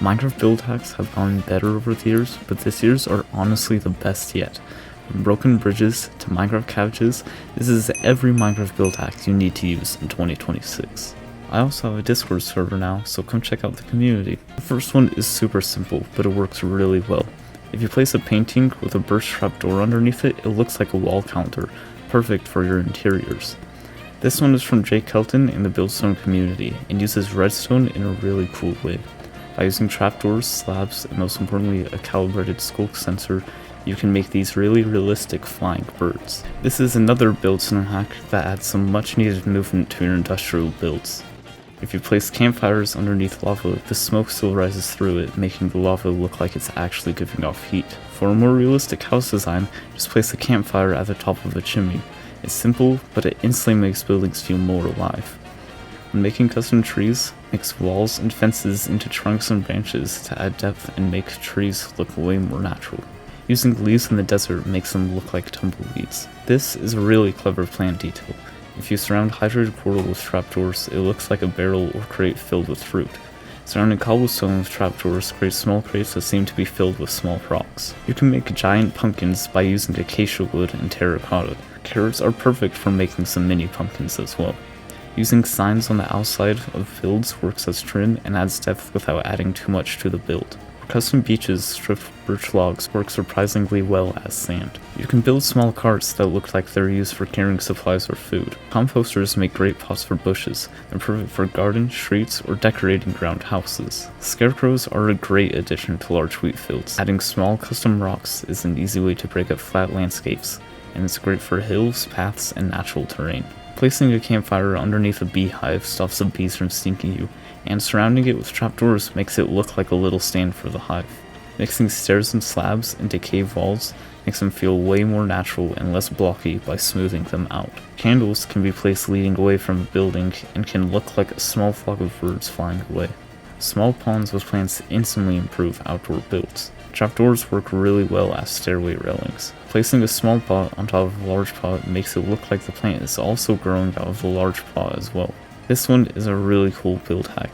Minecraft build hacks have gotten better over the years, but this year's are honestly the best yet. From broken bridges to Minecraft couches, this is every Minecraft build hack you need to use in 2026. I also have a Discord server now, so come check out the community. The first one is super simple, but it works really well. If you place a painting with a birch trapdoor underneath it, it looks like a wall counter, perfect for your interiors. This one is from Jake Kelton in the Buildstone community, and uses redstone in a really cool way. By using trapdoors, slabs, and most importantly a calibrated skulk sensor, you can make these really realistic flying birds. This is another Buildstone hack that adds some much needed movement to your industrial builds. If you place campfires underneath lava, the smoke still rises through it, making the lava look like it's actually giving off heat. For a more realistic house design, just place a campfire at the top of a chimney. It's simple, but it instantly makes buildings feel more alive. When making custom trees, mix walls and fences into trunks and branches to add depth and make trees look way more natural. Using leaves in the desert makes them look like tumbleweeds. This is a really clever plant detail. If you surround hydrated coral with trapdoors, it looks like a barrel or crate filled with fruit. Surrounding cobblestone with trapdoors creates small crates that seem to be filled with small rocks. You can make giant pumpkins by using acacia wood and terracotta. Carrots are perfect for making some mini pumpkins as well. Using signs on the outside of fields works as trim and adds depth without adding too much to the build. For custom beaches, stripped birch logs work surprisingly well as sand. You can build small carts that look like they're used for carrying supplies or food. Composters make great pots for bushes. They're perfect for gardens, streets, or decorating ground houses. Scarecrows are a great addition to large wheat fields. Adding small custom rocks is an easy way to break up flat landscapes, and it's great for hills, paths, and natural terrain. Placing a campfire underneath a beehive stops the bees from stinging you, and surrounding it with trapdoors makes it look like a little stand for the hive. Mixing stairs and slabs into cave walls makes them feel way more natural and less blocky by smoothing them out. Candles can be placed leading away from a building and can look like a small flock of birds flying away. Small ponds with plants instantly improve outdoor builds. Trapdoors work really well as stairway railings. Placing a small pot on top of a large pot makes it look like the plant is also growing out of the large pot as well. This one is a really cool build hack.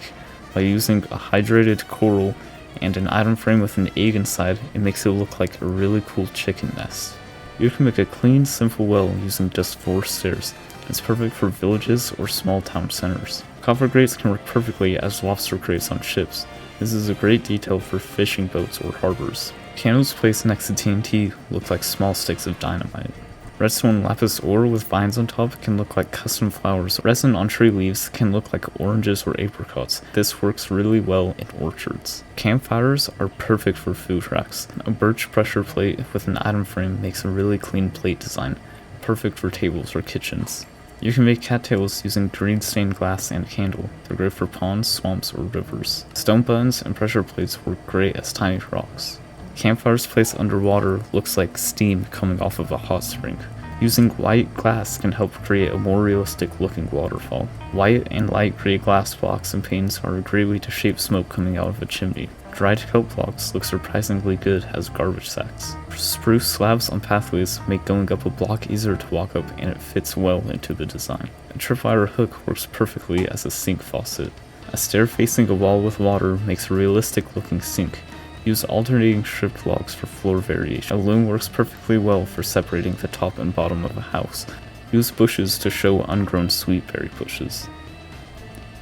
By using a hydrated coral and an item frame with an egg inside, it makes it look like a really cool chicken nest. You can make a clean, simple well using just 4 stairs. It's perfect for villages or small town centers. Copper grates can work perfectly as lobster crates on ships. This is a great detail for fishing boats or harbors. Candles placed next to TNT look like small sticks of dynamite. Redstone lapis ore with vines on top can look like custom flowers. Resin on tree leaves can look like oranges or apricots. This works really well in orchards. Campfires are perfect for food racks. A birch pressure plate with an item frame makes a really clean plate design, perfect for tables or kitchens. You can make cattails using green stained glass and candle. They're great for ponds, swamps, or rivers. Stone buttons and pressure plates work great as tiny rocks. Campfires placed underwater looks like steam coming off of a hot spring. Using white glass can help create a more realistic looking waterfall. White and light gray glass blocks and panes are a great way to shape smoke coming out of a chimney. Dried kelp blocks look surprisingly good as garbage sacks. Spruce slabs on pathways make going up a block easier to walk up, and it fits well into the design. A tripwire hook works perfectly as a sink faucet. A stair facing a wall with water makes a realistic looking sink. Use alternating stripped logs for floor variation. A loom works perfectly well for separating the top and bottom of a house. Use bushes to show ungrown sweetberry bushes.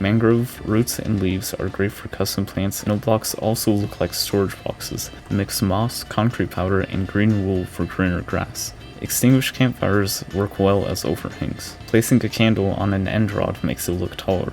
Mangrove roots and leaves are great for custom plants. No blocks also look like storage boxes. Mix moss, concrete powder, and green wool for greener grass. Extinguished campfires work well as overhangs. Placing a candle on an end rod makes it look taller.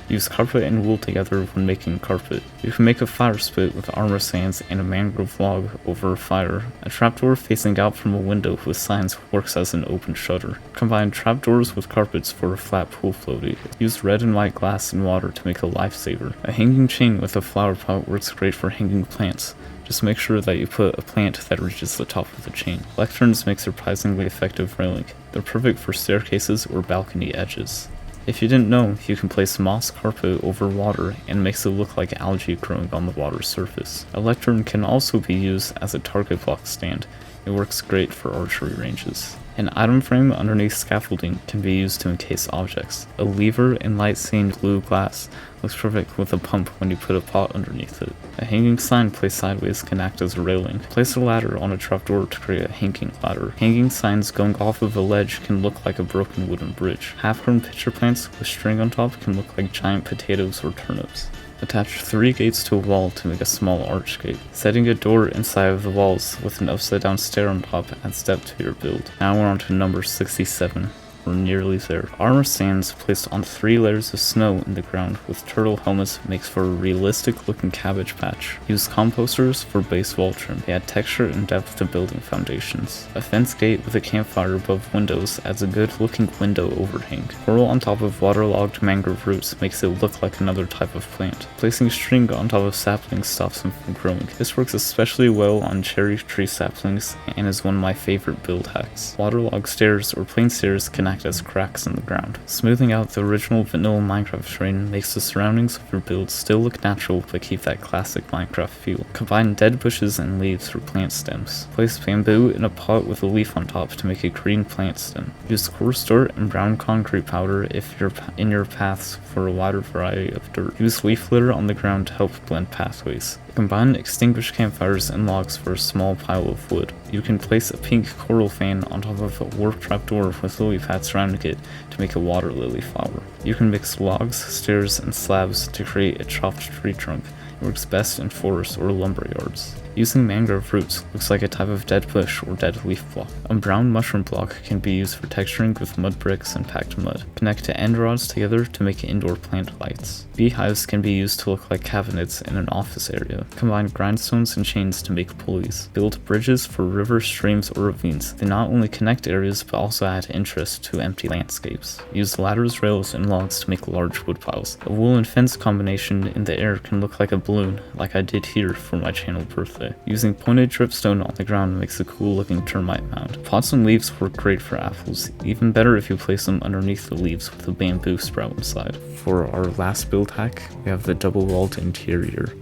Use carpet and wool together when making carpet. You can make a fire spit with armor sands and a mangrove log over a fire. A trapdoor facing out from a window with signs works as an open shutter. Combine trapdoors with carpets for a flat pool floaty. Use red and white glass and water to make a lifesaver. A hanging chain with a flower pot works great for hanging plants. Just make sure that you put a plant that reaches the top of the chain. Lecterns make surprisingly effective railing. They're perfect for staircases or balcony edges. If you didn't know, you can place moss carpet over water and it makes it look like algae growing on the water's surface. A lectern can also be used as a target block stand. It works great for archery ranges. An item frame underneath scaffolding can be used to encase objects. A lever in light stained blue glass looks perfect with a pump when you put a pot underneath it. A hanging sign placed sideways can act as a railing. Place a ladder on a trapdoor to create a hanging ladder. Hanging signs going off of a ledge can look like a broken wooden bridge. Half-grown pitcher plants with string on top can look like giant potatoes or turnips. Attach 3 gates to a wall to make a small arch gate. Setting a door inside of the walls with an upside down stair on top adds depth to your build. Now we're on to number 67. We're nearly there. Armor stands placed on 3 layers of snow in the ground with turtle helmets makes for a realistic looking cabbage patch. Use composters for base wall trim. They add texture and depth to building foundations. A fence gate with a campfire above windows adds a good looking window overhang. Coral on top of waterlogged mangrove roots makes it look like another type of plant. Placing string on top of saplings stops them from growing. This works especially well on cherry tree saplings and is one of my favorite build hacks. Waterlogged stairs or plain stairs can act as cracks in the ground. Smoothing out the original vanilla Minecraft terrain makes the surroundings of your build still look natural but keep that classic Minecraft feel. Combine dead bushes and leaves for plant stems. Place bamboo in a pot with a leaf on top to make a green plant stem. Use coarse dirt and brown concrete powder if you're in your paths for a wider variety of dirt. Use leaf litter on the ground to help blend pathways. Combine extinguished campfires and logs for a small pile of wood. You can place a pink coral fan on top of a warp trapdoor with lily pads surrounding it to make a water lily flower. You can mix logs, stairs, and slabs to create a chopped tree trunk. It works best in forests or lumber yards. Using mangrove roots looks like a type of dead bush or dead leaf block. A brown mushroom block can be used for texturing with mud bricks and packed mud. Connect to end rods together to make indoor plant lights. Beehives can be used to look like cabinets in an office area. Combine grindstones and chains to make pulleys. Build bridges for rivers, streams, or ravines. They not only connect areas but also add interest to empty landscapes. Use ladders, rails, and logs to make large wood piles. A woolen fence combination in the air can look like a balloon, like I did here for my channel birthday. Using pointed dripstone on the ground makes a cool looking termite mound. Pots and leaves work great for apples, even better if you place them underneath the leaves with a bamboo sprout inside. For our last build hack, we have the double walled interior,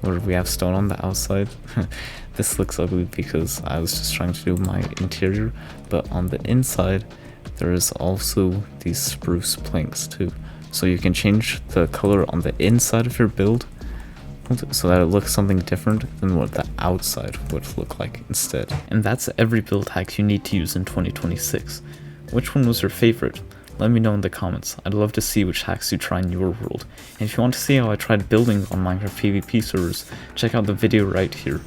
where we have stone on the outside. This looks ugly because I was just trying to do my interior, but on the inside there is also these spruce planks too. So you can change the color on the inside of your build so that it looks something different than what the outside would look like instead. And that's every build hack you need to use in 2026. Which one was your favorite? Let me know in the comments. I'd love to see which hacks you try in your world. And if you want to see how I tried building on Minecraft PvP servers, check out the video right here.